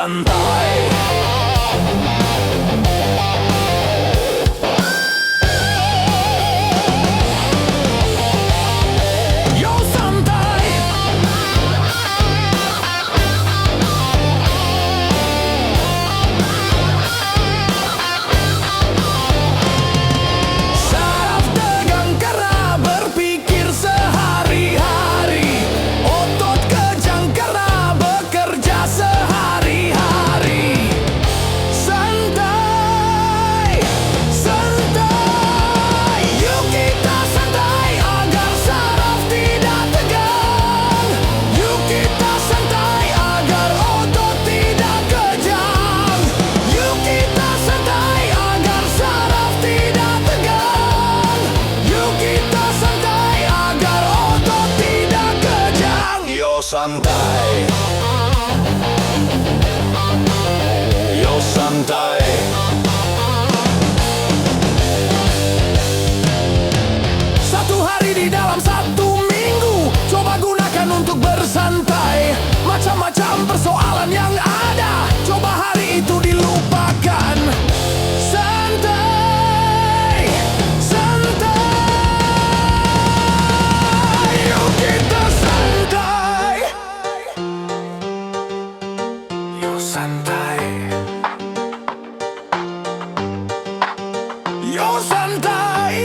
santai. Santai, yo santai. Satu hari di dalam satu minggu, coba gunakan untuk bersantai. Macam-macam persoalan yang ada, coba hari itu dilupakan. Santai, santai, yuk kita santai. Santai, yo santai.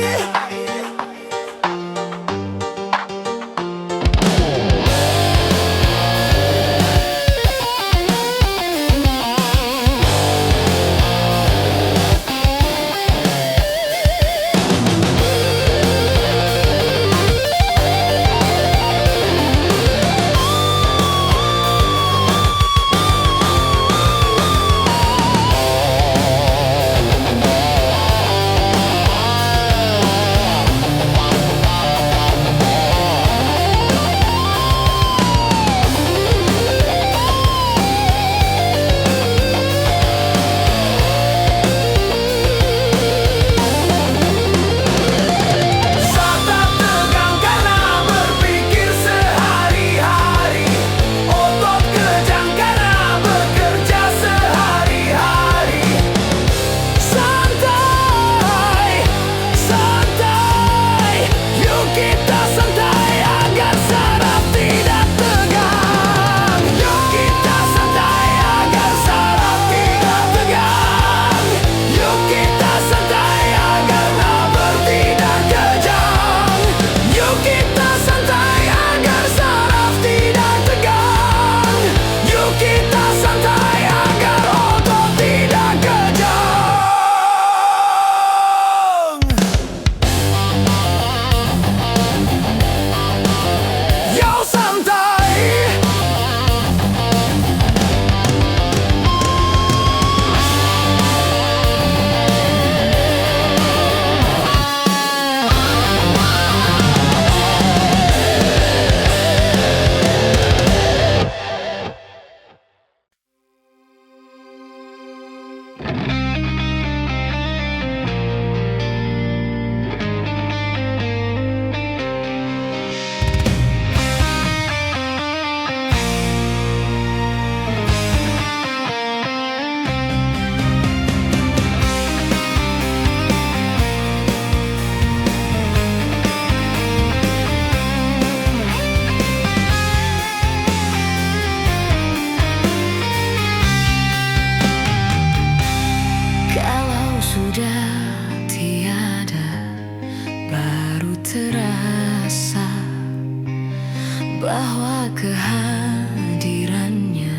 Bahwa kehadirannya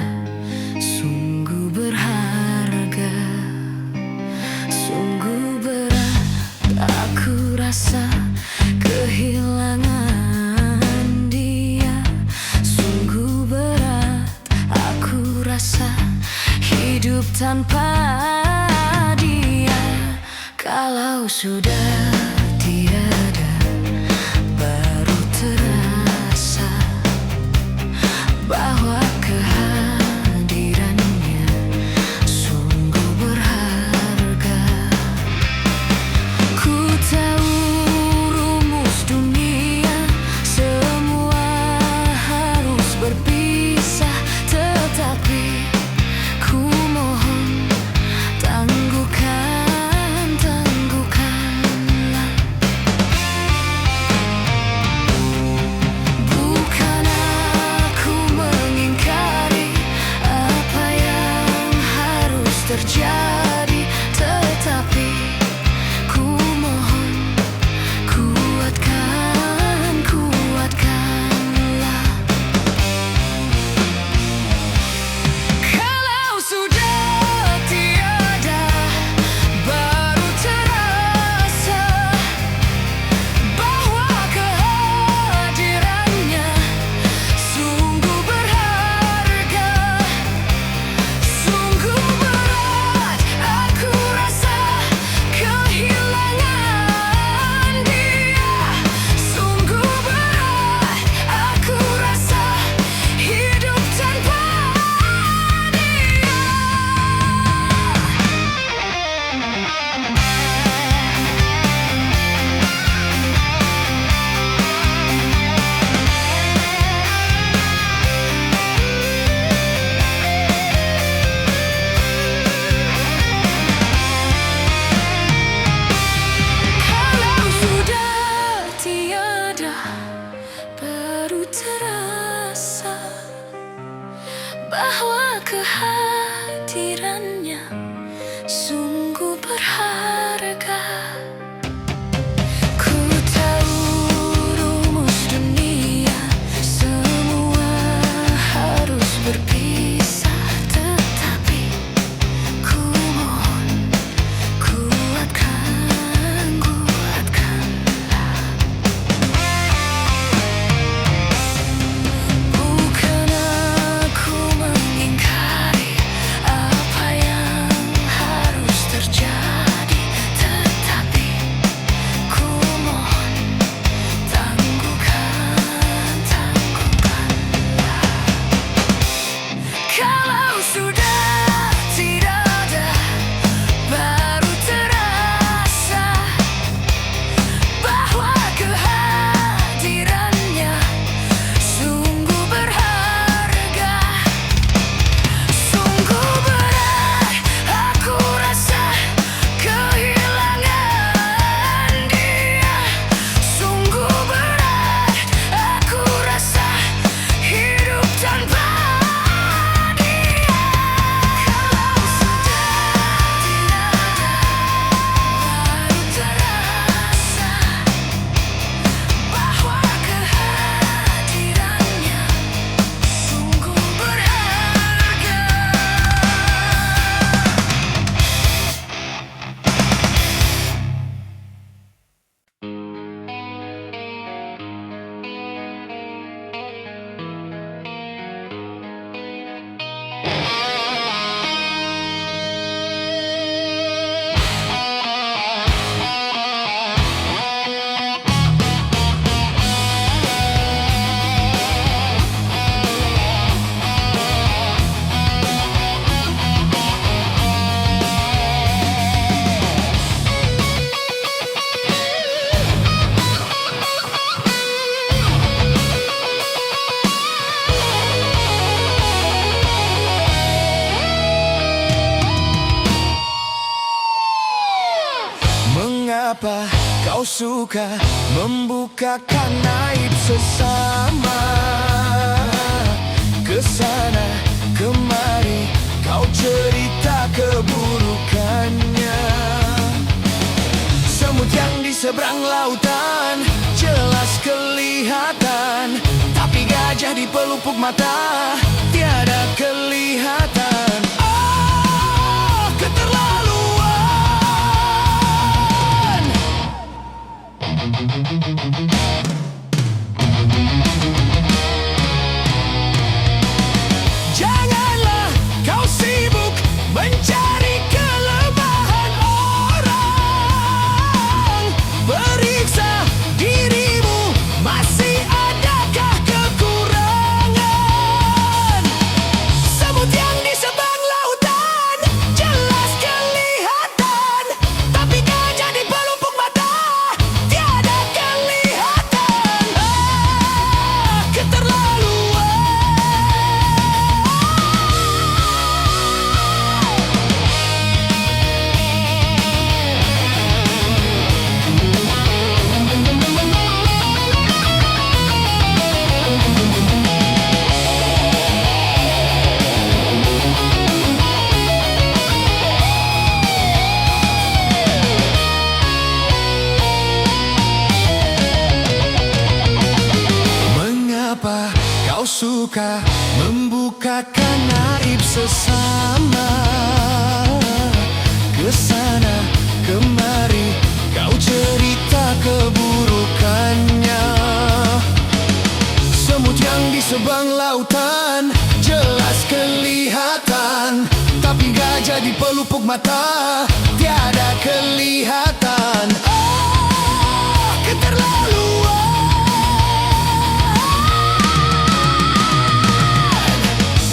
sungguh berharga, sungguh berat aku rasa kehilangan dia. Sungguh berat aku rasa hidup tanpa dia. Kalau sudah tiada, baru terasa bahwa kehadirannya sungguh berharga. Ku tahu rumus dunia, semua harus berpisah, tetapi ku suka membukakan aib sesama. Kesana kemari kau cerita keburukannya. Semut yang di seberang lautan jelas kelihatan, tapi gajah di pelupuk mata tiada kelihatan. Oh, keterlaluan. Janganlah kau sibuk mencari kelemahan orang. Periksa dirimu, masih adakah kekurangan? Semut yang di seberang lautan jelas kelihatan, tapi gajah di pelupuk mata tiada kelihatan. Ah, keterlaluan. Mengapa kau suka membukakan aib sesama? Kesana kemari kau cerita keburukannya. Semut yang di seberang lautan jelas kelihatan, tapi gajah di pelupuk mata tiada kelihatan. Oh, keterlaluan.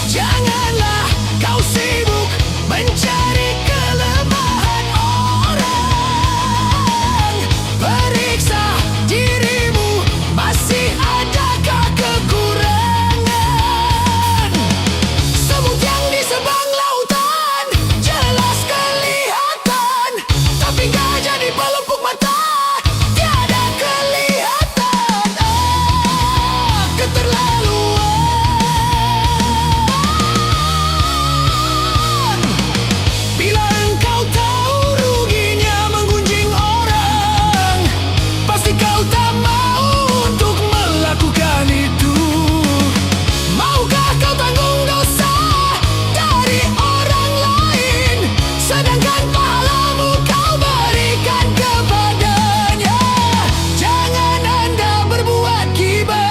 Janganlah kau sibuk mencari kelemahan orang. Periksa dirimu, masih adakah kekurangan? Semut yang di seberang lautan jelas kelihatan, tapi gajah di pelupuk mata tiada kelihatan. Oh, keterlaluan. Bila engkau tahu ruginya menggunjing orang, pasti kau tak mau untuk melakukan itu. Maukah kau tanggung dosa dari orang lain, sedangkan pahalamu kau berikan kepadanya? Jangan Anda berbuat gibah.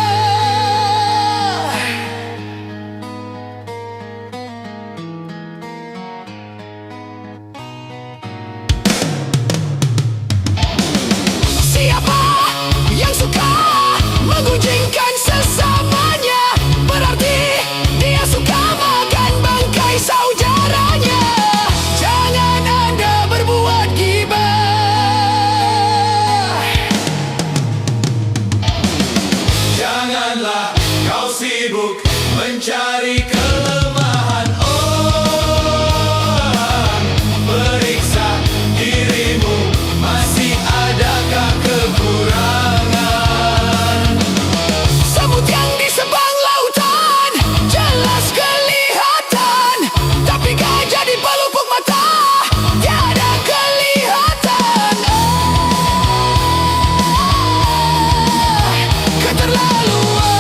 Siapa yang suka menggunjingkan sesamanya, berarti dia suka makan bangkai saudaranya. Jangan Anda berbuat gibah. Janganlah kau sibuk mencari kelemahan orang. Periksa dirimu, masih adakah kekurangan? Semut yang di seberang lautan jelas kelihatan, tapi gajah di pelupuk mata tiada kelihatan. Ah, keterlaluan.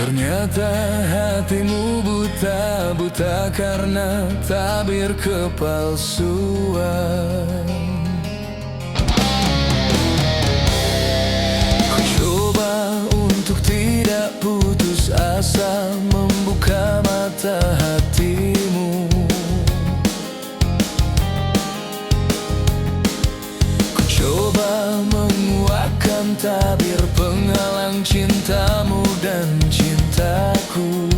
Ternyata hatimu buta karena tabir kepalsuan. Ku coba untuk tidak putus asa, membuka mata hatimu. Ku coba menguatkan tabir penghalang cintamu dan cintaku.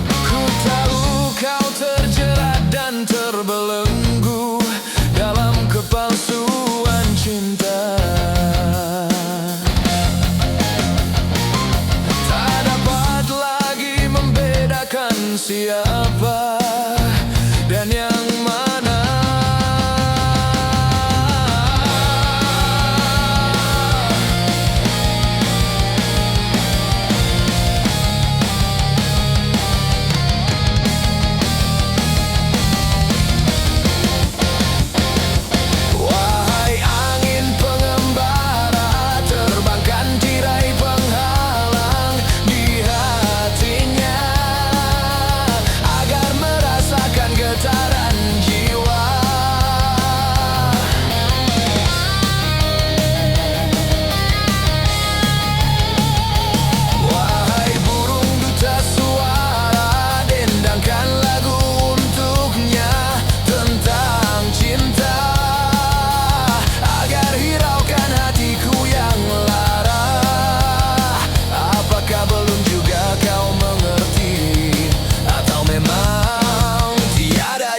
Ku tahu kau terjerat dan terbelenggu dalam kepalsuan cinta. Tak dapat lagi membedakan siapa dan yang mana.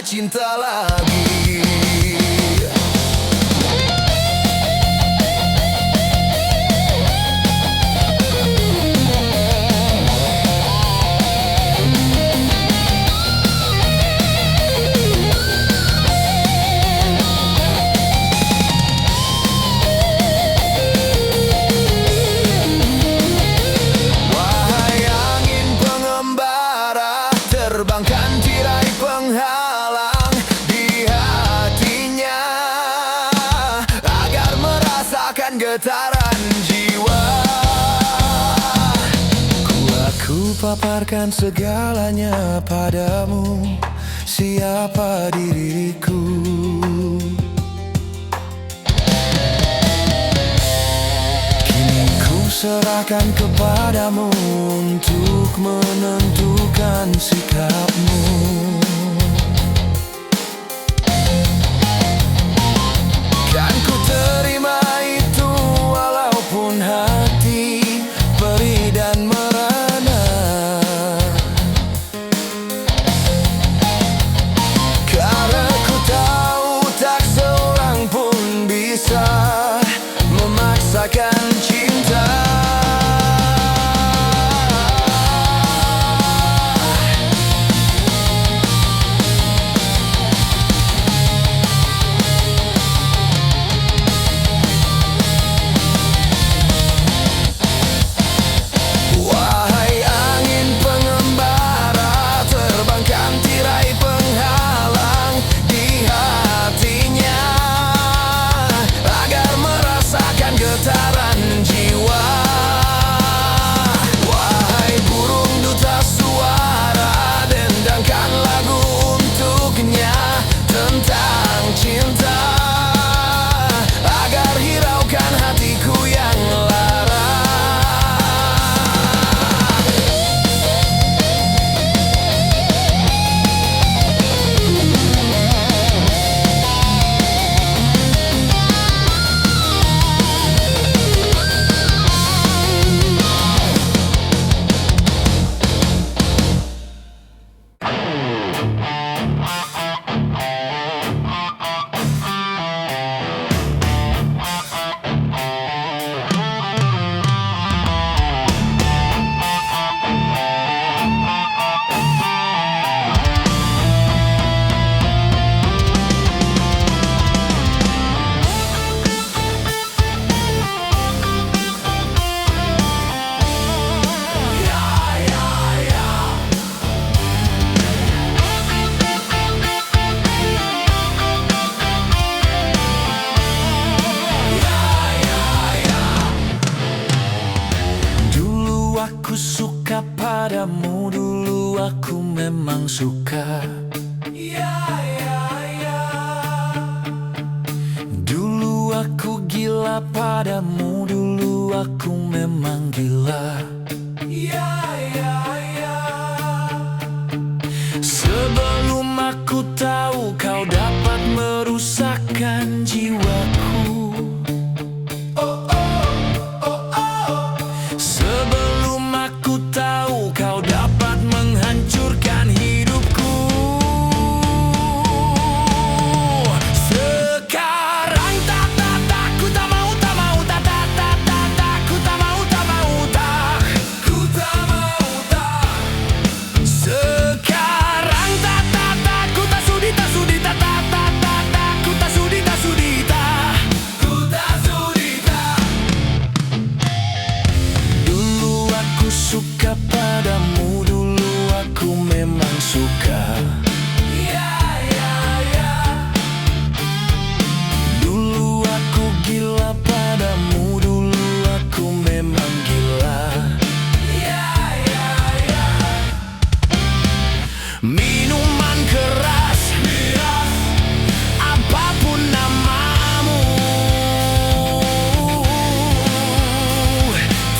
Cinta lagi. Wahai angin pengembara, terbangkan tirai penghalang di hatinya agar merasakan getaran jiwa. Aku paparkan segalanya padamu, siapa diriku. Kini ku serahkan kepadamu untuk menentukan sikapmu. Kan ku terima itu walaupun hati perih dan merana. Karena ku tahu tak seorang pun bisa memaksakan cinta. gila padamu, dulu aku memang gila. Sebelum aku tahu kau dapat merusakkan jiwaku. Sebelum aku tahu kau dapat menghancurkan hidupku. Sekarang tak ku tak mau, tak ku tak mau, ku tak mau. Sekarang tak ku tak sudi, ku tak sudi, ku tak sudi. Dulu aku suka padamu, dulu aku memang suka. Dulu aku gila padamu, dulu aku memang gila. Minuman keras, apapun namamu,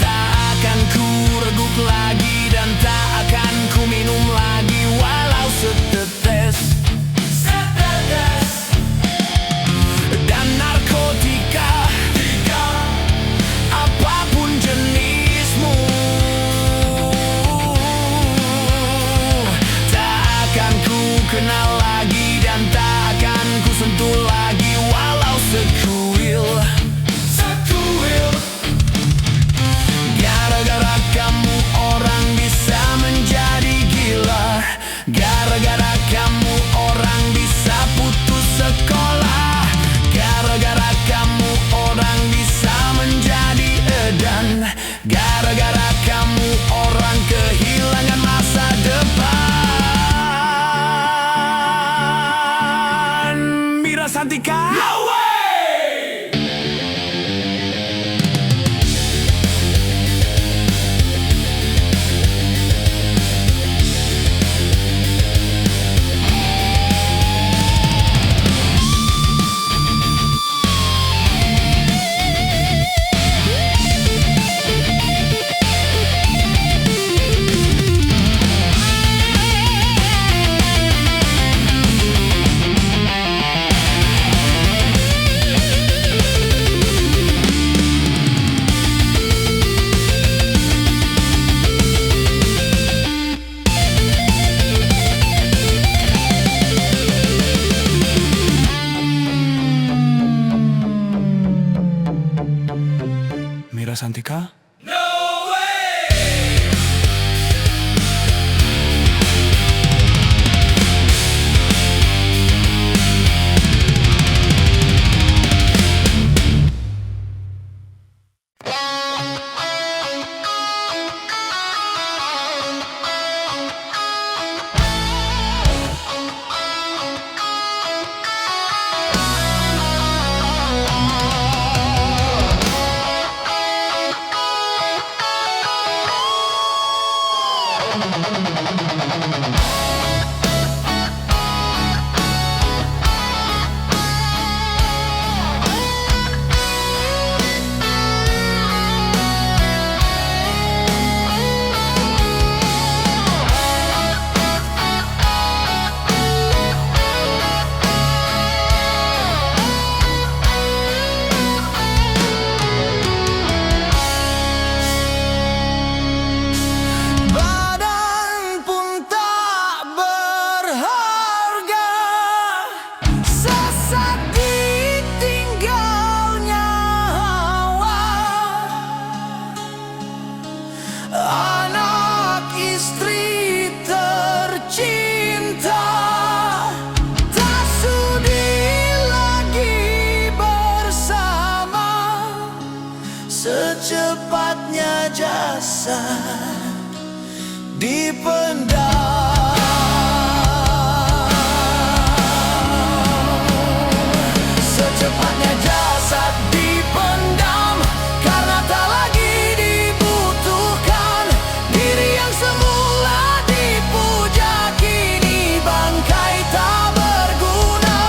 tak akan ku reguk lagi dan tak akan ku minum lagi walau setetes. Dan narkotika, apapun jenismu, tak akan ku kenal lagi dan tak akan ku sentuh lagi walau sekuil. Gara-gara kamu orang bisa menjadi gila. Gara-gara kamu orang bisa putus sekolah. Gara-gara kamu orang bisa menjadi edan. Gara-gara kamu orang kehilangan masa depan. Mira Santika, no way! Mira Santika? Badan pun tak berharga, sesat ditinggal nyawa. Anak istri tercinta tak sudi lagi bersama. Secepatnya jasad dipendam. Secepatnya jasad dipendam karena tak lagi dibutuhkan. Diri yang semula dipuja kini bangkai tak berguna.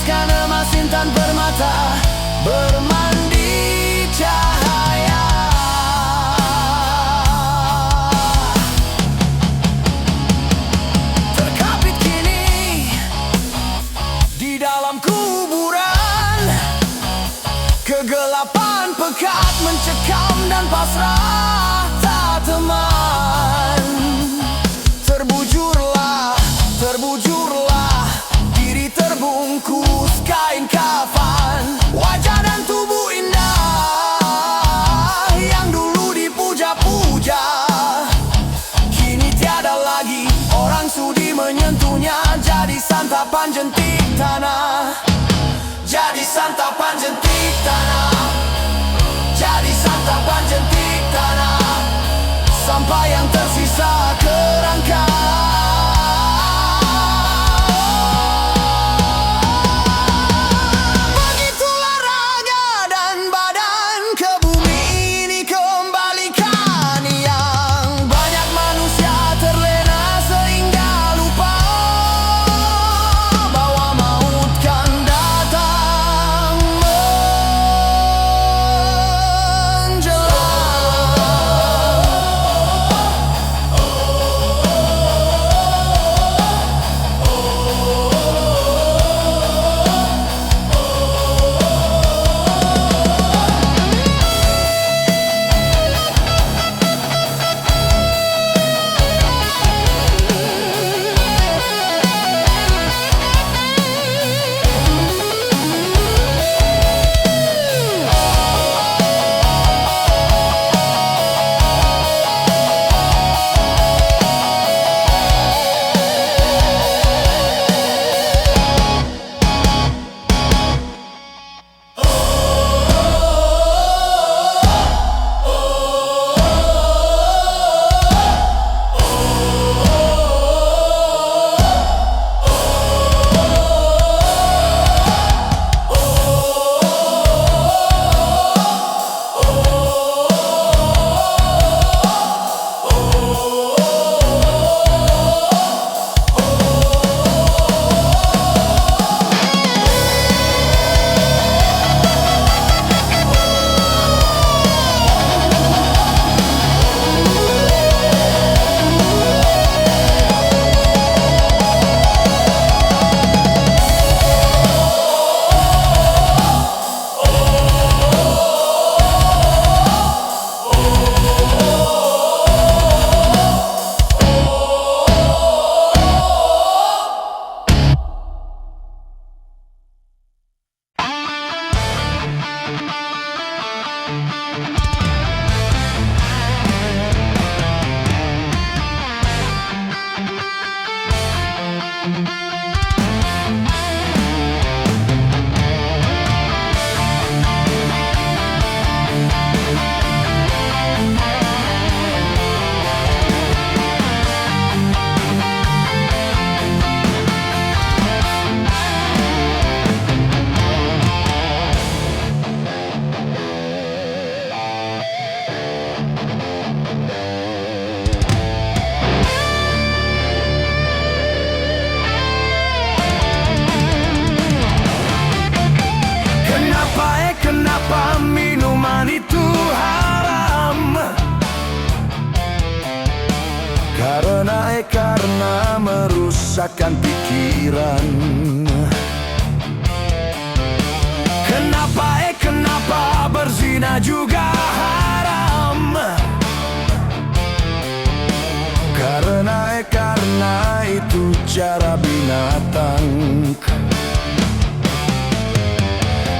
Panaskan emas intan permata bermandi cahaya. Terkapit kini di dalam kuburan, kegelapan pekat mencekam dan pasrah tak teman. Terbujurlah, terbujurlah, diri terbungkus kain kafan. Wajah dan tubuh indah yang dulu dipuja-puja, kini tiada lagi orang sudi menyentuhnya. Jadi santapan jentik tanah, jadi santapan jentik tanah, jadi santapan jentik tanah, sampai yang tersisa kerangka. Begitulah raga dan badan ke bumi ini kembalikan. Yang banyak manusia terlena sehingga lupa bahwa maut kan datang Kenapa minuman itu haram? Karena merusakkan pikiran. Kenapa berzina juga haram? Karena itu cara binatang.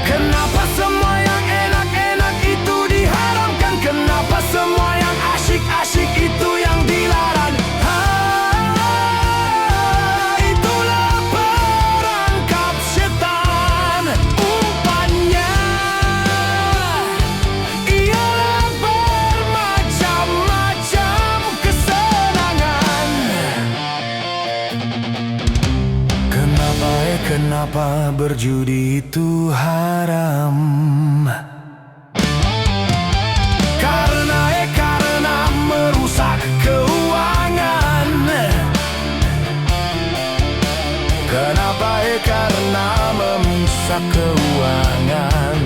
Kenapa semua yang enak-enak itu diharamkan? Kenapa semua yang asyik-asyik itu yang dilarang? Itulah perangkap setan. Umpannya ialah bermacam-macam kesenangan. Kenapa berjudi itu haram? Karena merusak keuangan. Kenapa? Karena merusak keuangan.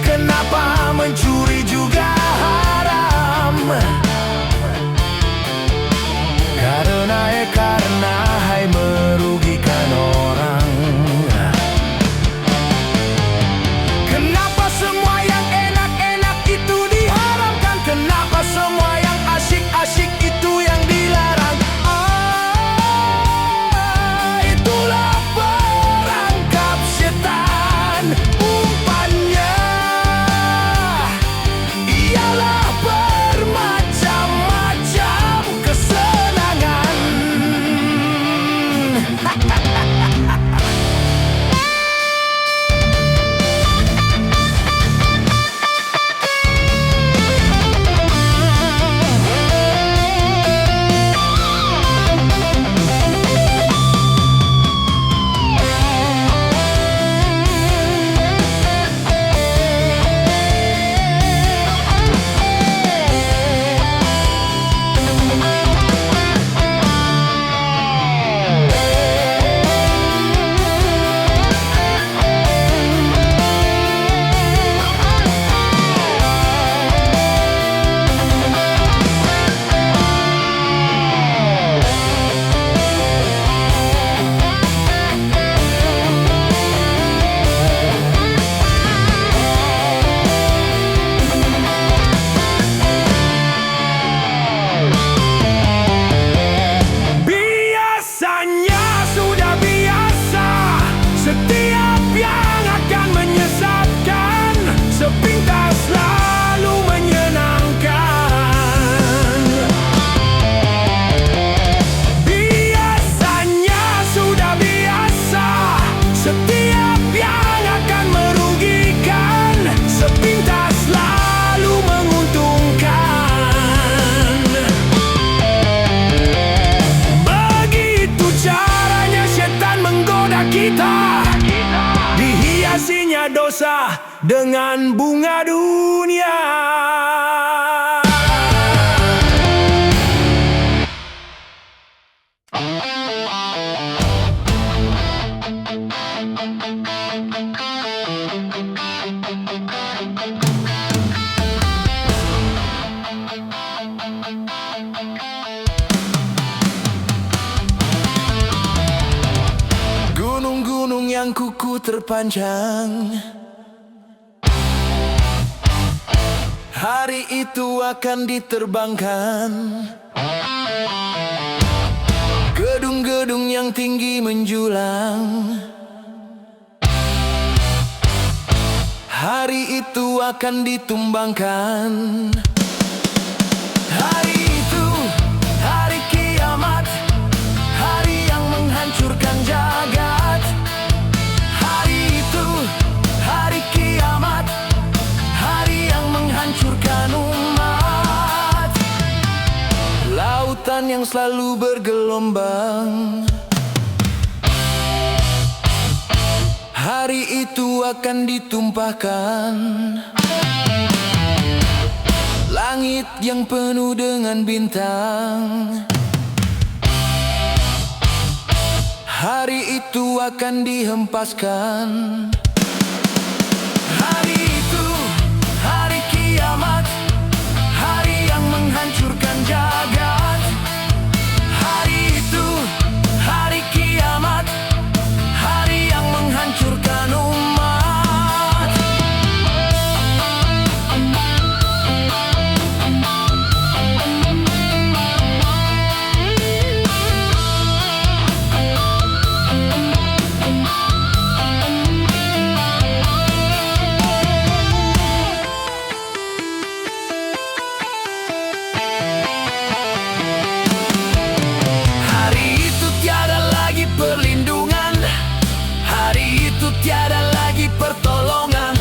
Kenapa mencuri juga haram? Karena hai merugikan orang. Kenapa semua yang enak-enak itu diharamkan? Kenapa semua yang asyik-asyik itu yang dilarang? Itulah perangkap setan. Umpannya ialah bermacam-macam kesenangan. Setiap yang akan menyesatkan, sepintas lalu menyenangkan. Biasanya sudah biasa, setiap yang akan merugikan, sepintas lalu menguntungkan. Begitu caranya setan menggoda kita, dihiasinya dosa dengan bunga dunia. Gunung-gunung yang kuku terpanjang, hari itu akan diterbangkan. Gedung-gedung yang tinggi menjulang, hari itu akan ditumbangkan. Hari itu, hari kiamat, hari yang menghancurkan jagat. Hari itu, hari kiamat, hari yang menghancurkan umat. Lautan yang selalu bergelombang, hari itu akan ditumpahkan. Langit yang penuh dengan bintang, hari itu akan dihempaskan. Hari itu, hari kiamat, hari yang menghancurkan jagat. Hari itu, hari kiamat, hari yang menghancurkan umat. Perlindungan, hari itu tiada lagi pertolongan.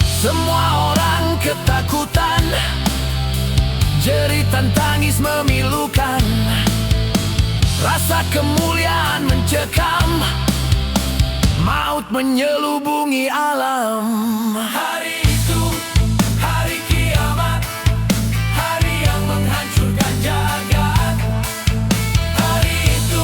Semua orang ketakutan, jeritan tangis memilukan. Rasa kemuliaan mencekam, maut menyelubungi alam. Hari itu, hari kiamat, hari yang menghancurkan jagat. Hari itu,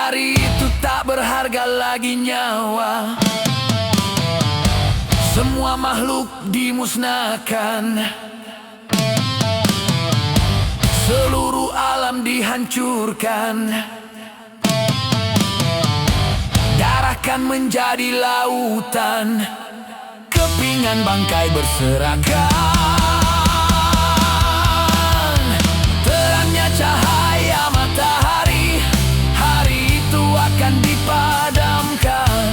Hari itu tak berharga lagi nyawa, semua makhluk dimusnahkan, seluruh alam dihancurkan. Darah kan menjadi lautan, kepingan bangkai berserakan. Terangnya cahaya matahari, hari itu akan dipadamkan.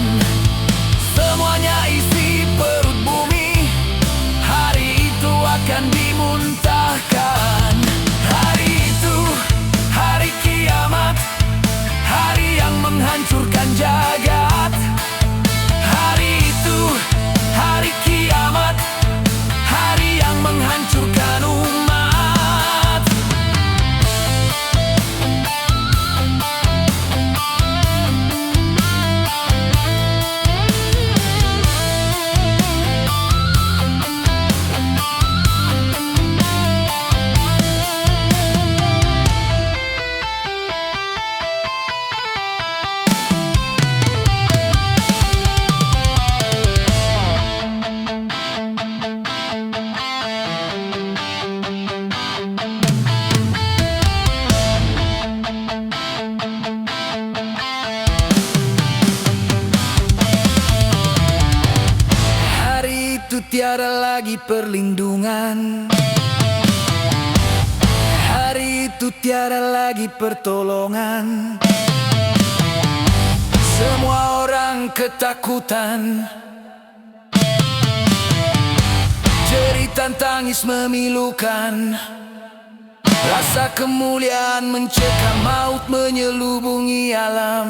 Semuanya isi perut bumi, hari itu akan dimuntahkan. Hari itu, hari kiamat, hari yang menghancurkan jagat. Hari itu, hari kiamat, hari yang menghancurkan umat. Tiada lagi perlindungan, hari itu tiada lagi pertolongan. Semua orang ketakutan, jeritan tangis memilukan. Rasa kemuliaan mencekam, maut menyelubungi alam.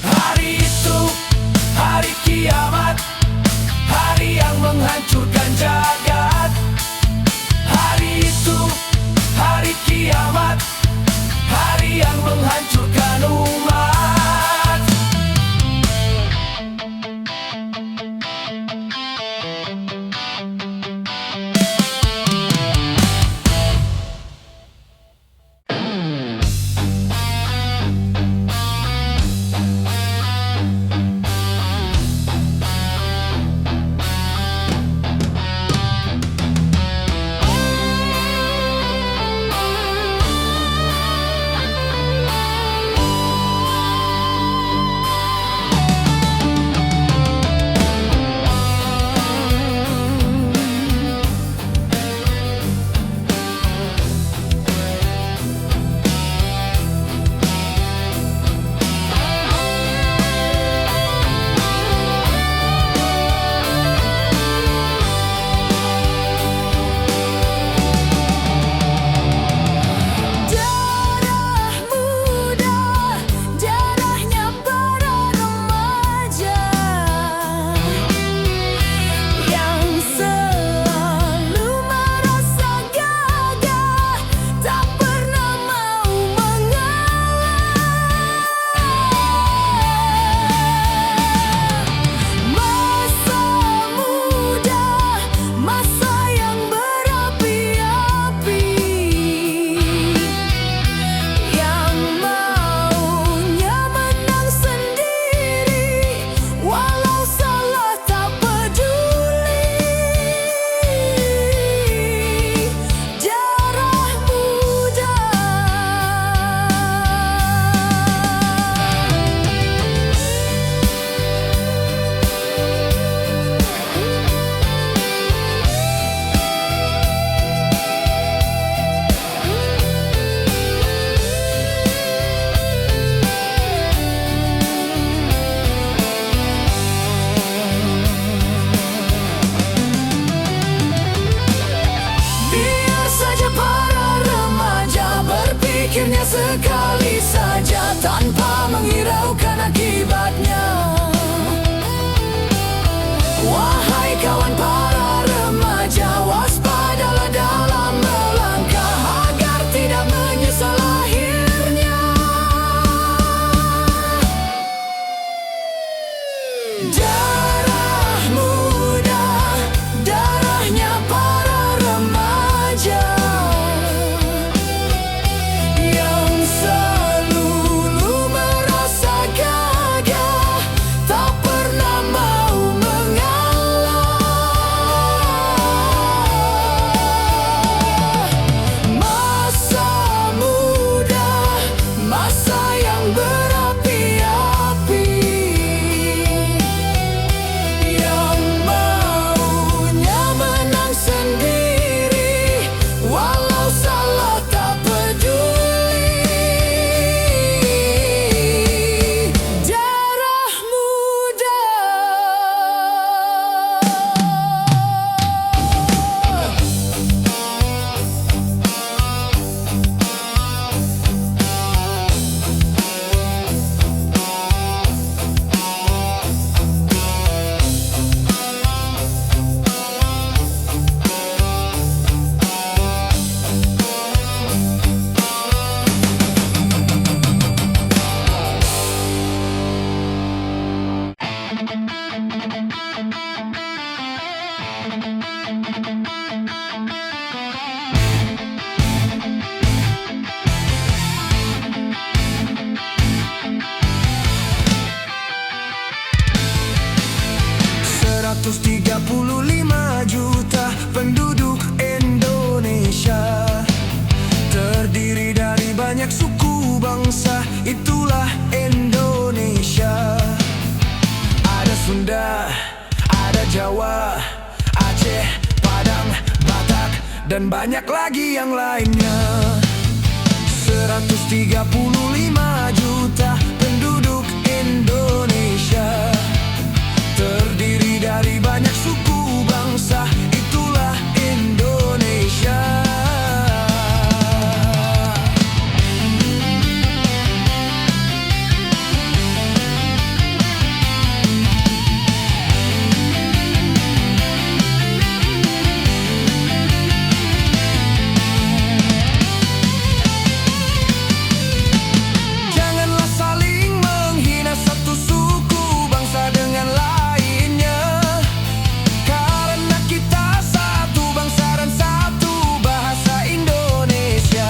Hari itu, hari kiamat, hari yang menghancurkan jagat. Hari itu, hari kiamat, hari yang menghancurkan umat. Pikirnya sekali saja tanpa menghiraukan akibatnya. Wahai kawan para remaja, waspadalah dalam melangkah agar tidak menyesal akhirnya. Darah muda, darahnya para remaja yang selalu 135 juta penduduk Indonesia, terdiri dari banyak suku bangsa, itulah Indonesia. Ada Sunda, ada Jawa, Aceh, Padang, Batak, dan banyak lagi yang lainnya. 135 juta penduduk Indonesia, terdiri dari banyak suku bangsa, itulah Indonesia. Janganlah saling menghina satu suku bangsa dengan lainnya, karena kita satu bangsa dan satu bahasa Indonesia.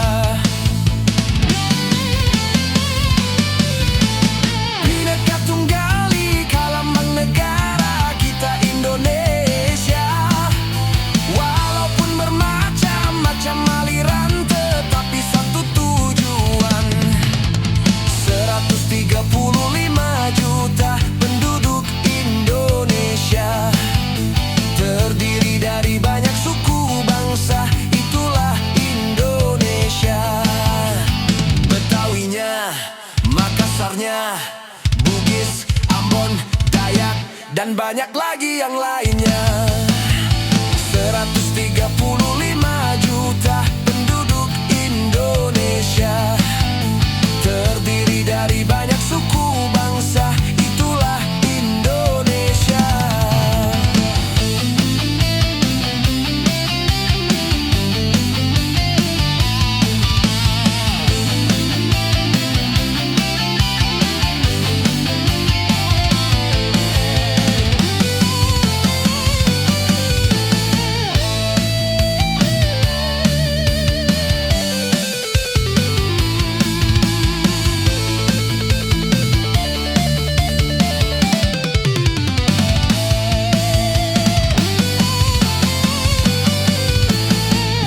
Bhinneka Tunggal Ika lambang negara kita Indonesia. Walaupun bermacam-macam aliran, tetapi satu tujuan. 135 juta penduduk Indonesia, terdiri dari banyak suku bangsa, itulah Indonesia. Betawinya, Makassarnya, Bugis, Ambon, Dayak, dan banyak lagi yang lainnya. 135 juta penduduk Indonesia, terdiri dari banyak suku bangsa, itulah Indonesia.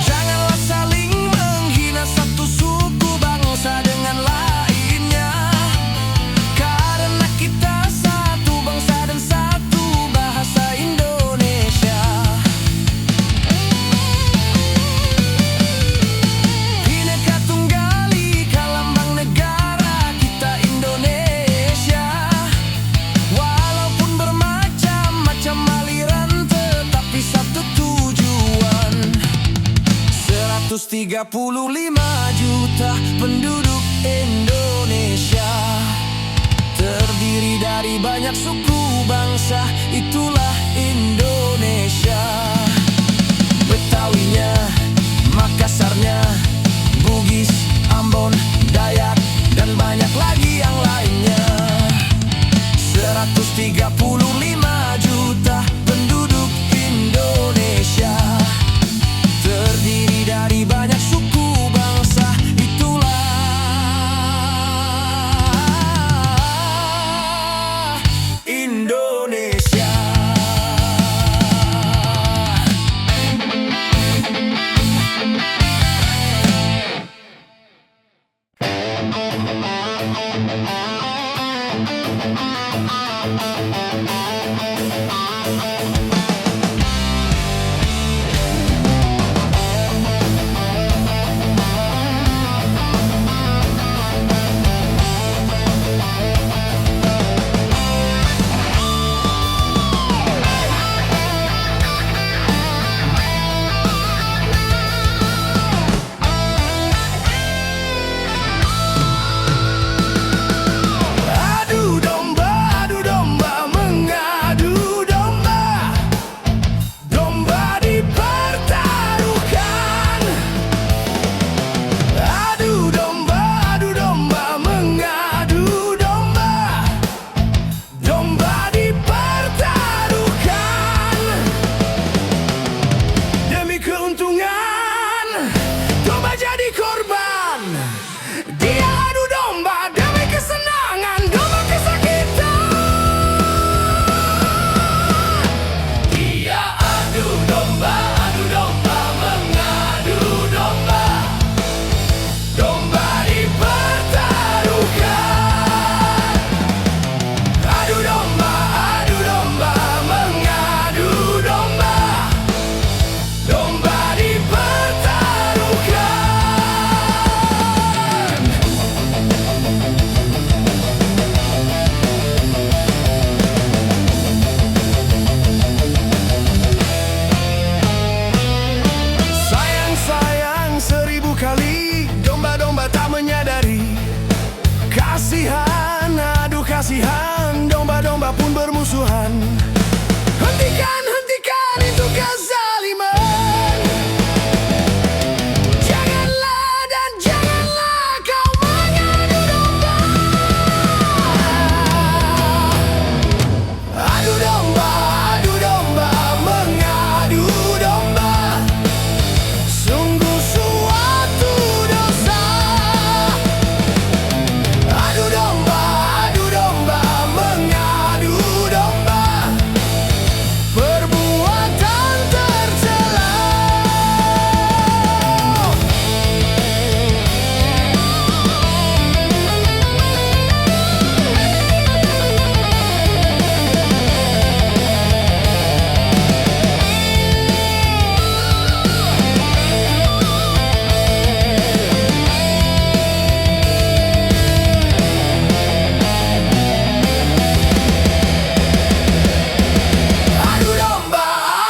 Janganlah saling menghina satu suku bangsa dengan lainnya, karena kita satu bangsa dan satu bahasa Indonesia. Bhinneka Tunggal Ika lambang negara kita Indonesia. Walaupun bermacam-macam aliran, tetapi satu tujuan. 135 juta penduduk Indonesia, terdiri dari banyak suku bangsa, itulah Indonesia. Betawinya, Makassarnya, Bugis, Ambon, Dayak, dan banyak lagi yang lainnya. 135 juta penduduk Indonesia, terdiri dari banyak suku bangsa, itulah Indonesia. Adu domba, mengadu domba. Hentikan itu kezaliman. Janganlah dan janganlah kau mengadu domba. Adu domba, mengadu domba. Sungguh suatu dosa. Adu domba, mengadu domba. Perbuatan tercela.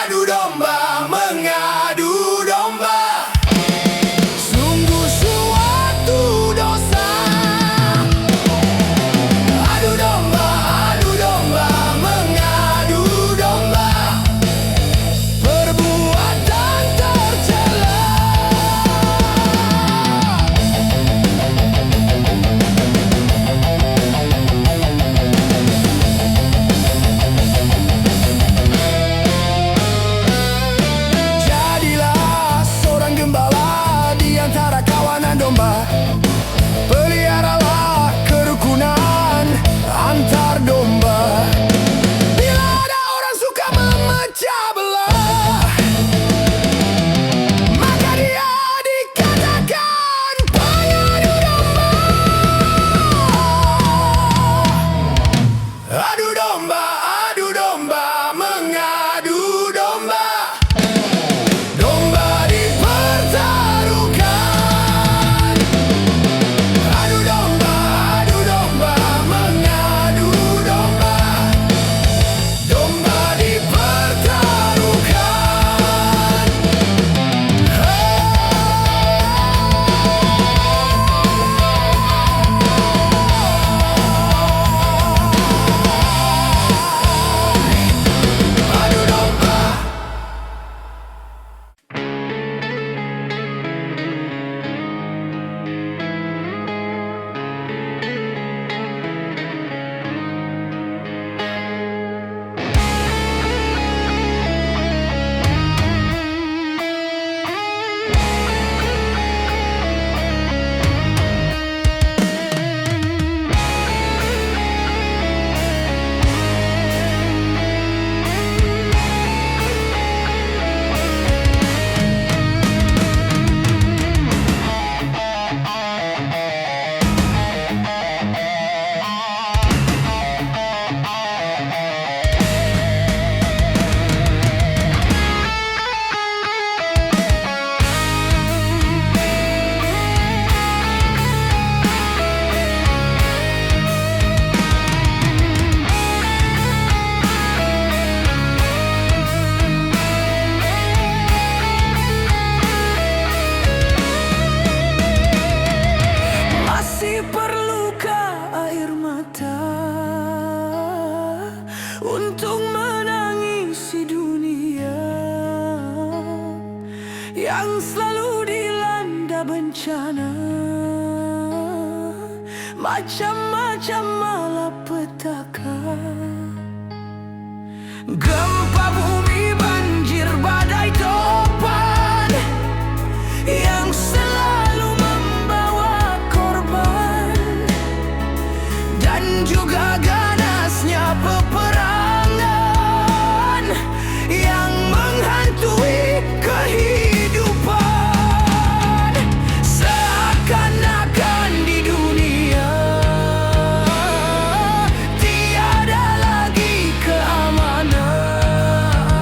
Adu domba, mengadu domba. Sungguh suatu dosa. Adu domba, mengadu domba. Perbuatan tercela. Jadilah seorang gembala di antara kawanan domba. Peliharalah kerukunan antar domba. Bila ada orang suka memecah belah, maka dia dikatakan pengadu domba. Adu domba, mengadu domba. Domba dipertaruhkan. Adu domba, mengadu domba. Domba dipertaruhkan. Adu domba. Masih perlukah air mata untuk menangisi dunia yang selalu dilanda bencana, macam-macam malapetaka. Gempa bumi, banjir, badai, topan yang selalu membawa korban, dan juga ganasnya peperangan yang menghantui kehidupan. Seakan-akan di dunia tiada lagi keamanan.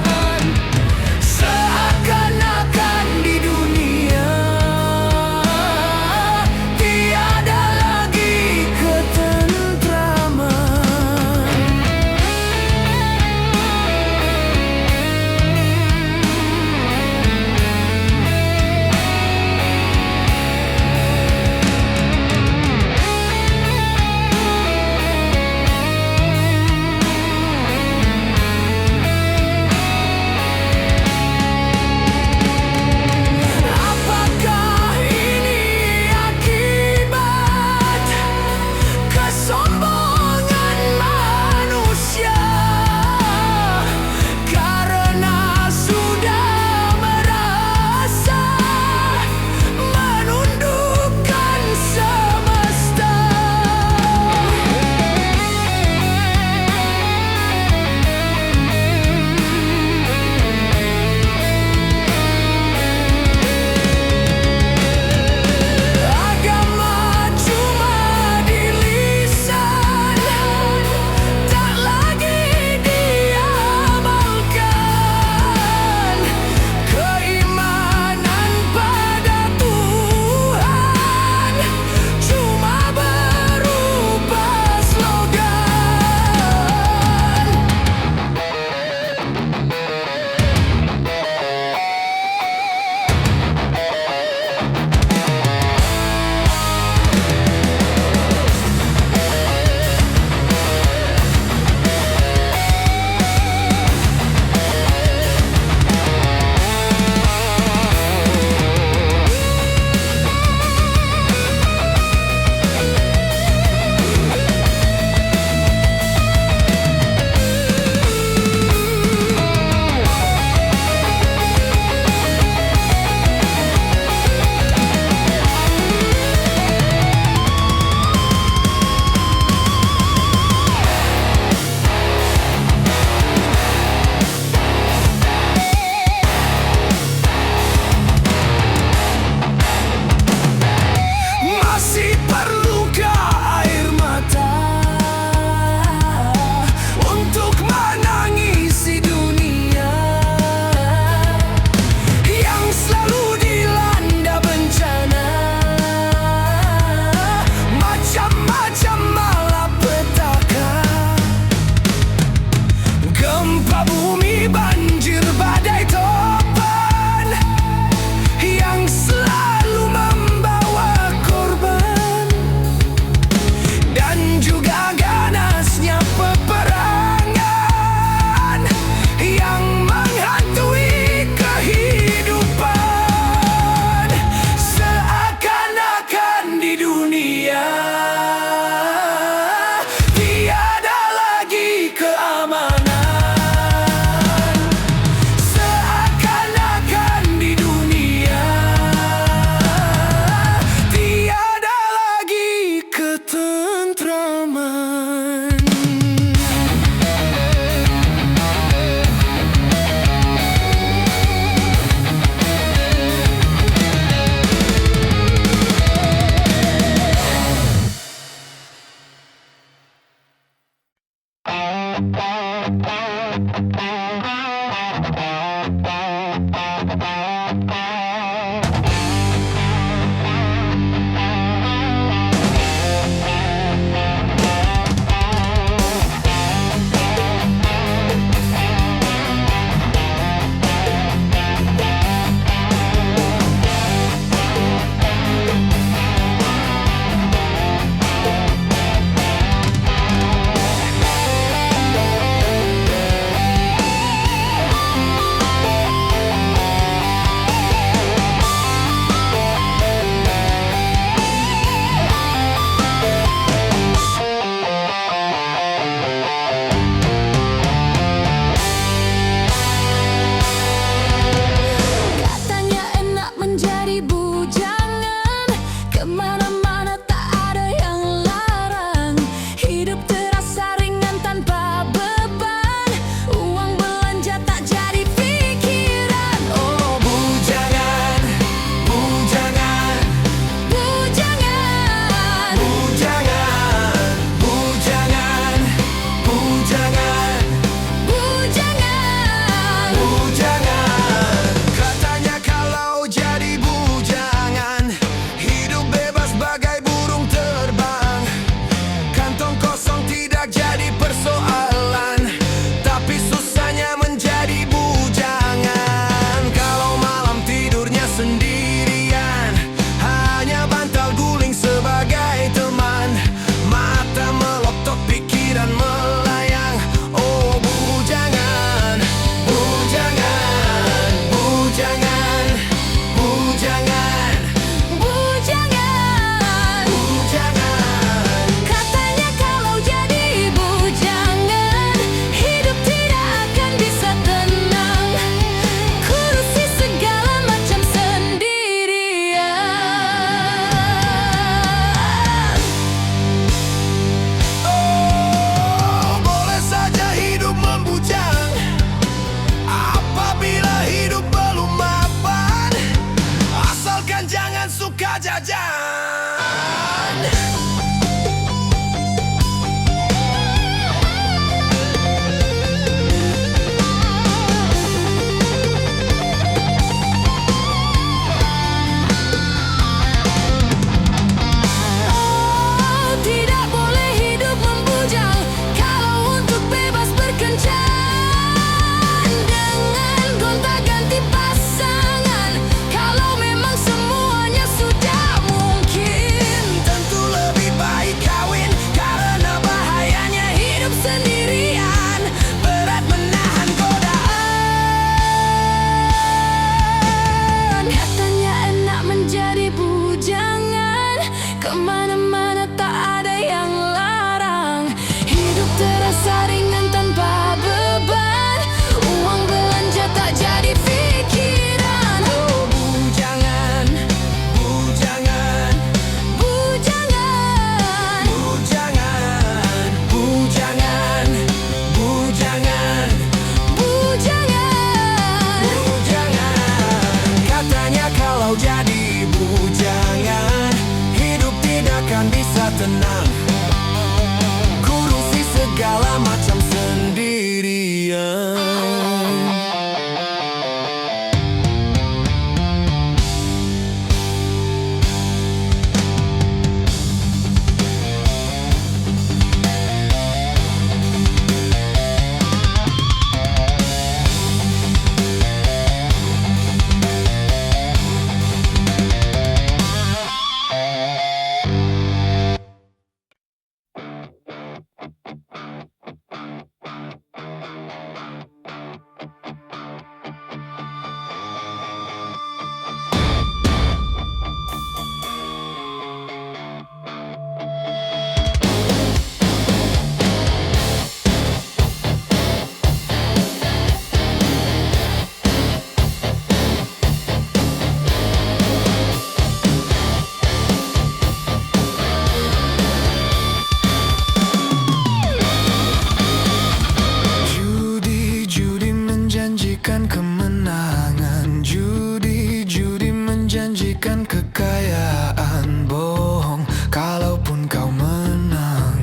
menjanjikan kemenangan. Judi menjanjikan kekayaan. Bohong kalaupun kau menang,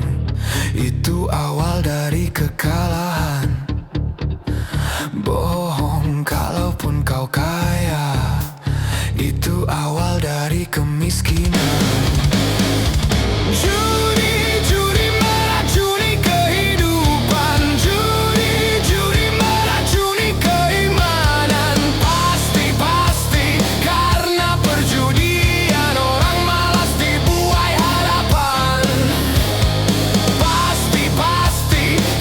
itu awal dari kekalahan. Bohong kalaupun kau kaya, itu awal dari kemiskinan. Judi meracuni kehidupan. Judi meracuni keimanan. Pasti karena perjudian orang malas dibuai harapan. Pasti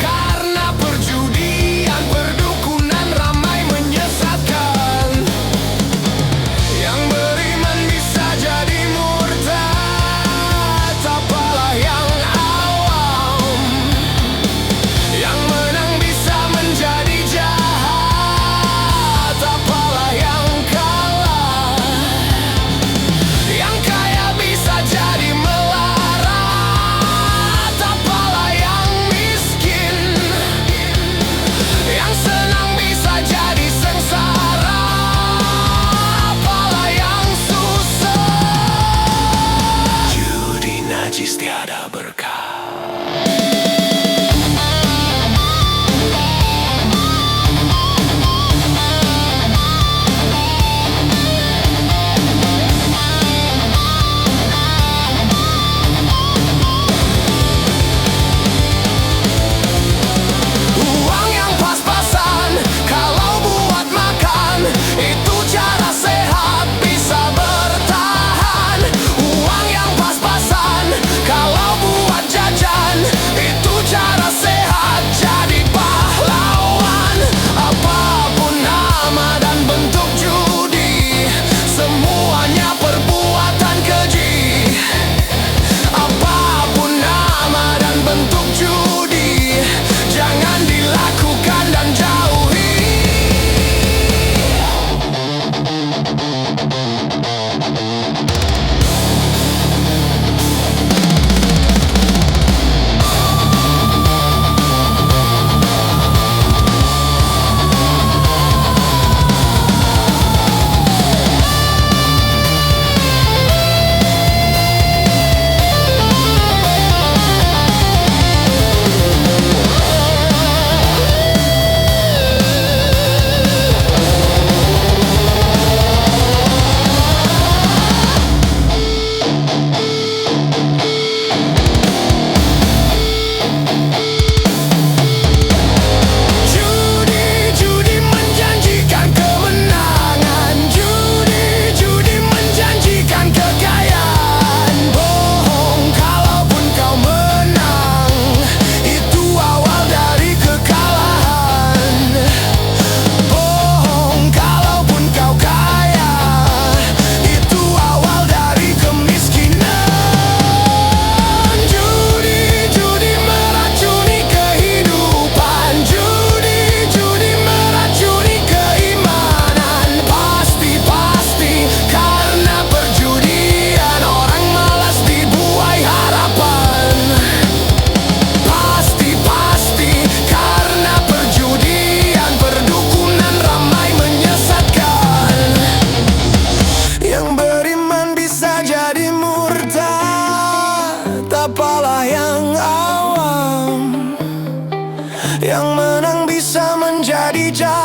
karena perjudian perdukunan ramai menyesatkan. Yang beriman bisa jadi murtad, apalah yang awam. Yang menang bisa menjadi jahat, apalah yang kalah. Yang kaya bisa jadi melarat, apalah yang miskin. Yang senang bisa jadi sengsara, apalah yang susah. Judi najis tiada berkah. Uang yang pas-pasan kalau buat makan, itu cara sehat bisa bertahan. Uang yang pas-pasan kalau buat jajan, itu cara sehat jadi pahlawan. Apapun nama dan bentuk judi, semuanya perbuatan keji. Apapun nama dan bentuk judi, jangan dilakukan dan jauhi. Judi menjanjikan kemenangan. Judi menjanjikan kekayaan. Bohong kalaupun kau menang, itu awal dari kekalahan. Bohong kalaupun kau kaya, itu awal dari kemiskinan. Judi meracuni kehidupan. Judi meracuni keimanan. Pasti karena perjudian orang malas dibuai harapan. Pasti karena perjudian perdukunan ramai menyesatkan. Yang beriman bisa jadi murtad, apalah yang awam. Yang menang bisa menjadi jahat,